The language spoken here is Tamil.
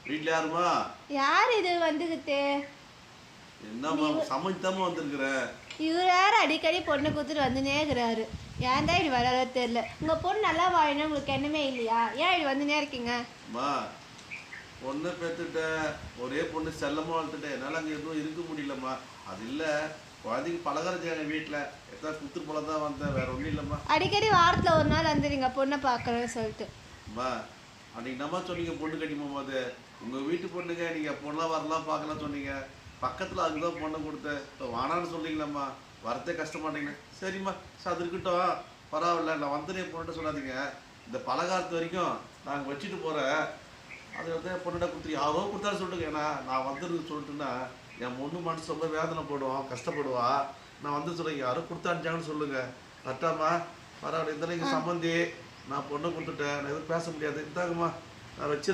வீட்ல யாருமா? யார் இது வந்துகிட்டு? என்னம்மா சமைச்சாம வந்திருக்கிற? இவர் யார் அடிக்கடி பொண்ணை கொடுத்துட்டு வந்துனே இருக்கிறாரு. ஏன் தான் இப்படி வராதோ தெரியல. உங்கள் பொண்ணு நல்லா வாழணும் உங்களுக்கு என்னமே இல்லையா? ஏன் இப்படி வந்துனே இருக்கீங்க? அம்மா பொண்ணை பெற்றுட்ட ஒரே பொண்ணு செல்லமாக வளர்த்துட்டேன். என்னால் அங்கே எதுவும் இருக்க முடியலம்மா. அது இல்லை குழந்தைக்கு பலகாரம் செய்யாங்க வீட்டில். எத்தனை குத்து போல தான் வந்தேன், வேற ஒன்றும் இல்லைம்மா. அடிக்கடி வாரத்தில் ஒரு நாள் வந்துடுங்க பொண்ணை பார்க்குறேன்னு சொல்லிட்டு. அம்மா அன்றைக்கி என்னம்மா சொன்னீங்க பொண்ணு கட்டிமா? அது உங்கள் வீட்டு பொண்ணுங்க, நீங்கள் பொண்ணெலாம் வரலாம் பார்க்கலாம் சொன்னீங்க. பக்கத்தில் அதுதான் பொண்ணை கொடுத்தேன். இப்போ வானான்னு சொல்லிங்களம்மா, வரத்தே கஷ்டமாட்டீங்க. சரிம்மா சார் அது இருக்கட்டும், பரவாயில்ல. நான் வந்துடுறேன் பொண்ணுகிட்ட சொல்லாதீங்க. இந்த பலகாரத்து வரைக்கும் நாங்கள் வச்சுட்டு போகிறேன். அது வந்து பொண்ணுகிட்ட கொடுத்துரு, யாரோ கொடுத்தாலும் சொல்லிட்டுங்க. ஏன்னா நான் வந்துருந்து சொல்லிட்டுன்னா என் பொண்ணு மனசு ரொம்ப வேதனை போடுவோம், கஷ்டப்படுவா. நான் வந்து சொல்லுங்க யாரோ கொடுத்தாச்சாங்கன்னு சொல்லுங்கள். கரெக்டாம்மா? பரவாயில்ல. இந்த சம்மந்தி நான் பொண்ணை கொடுத்துட்டேன், நான் எதுவும் பேச முடியாது. இந்தாங்கம்மா நான் வச்சிருக்கேன்.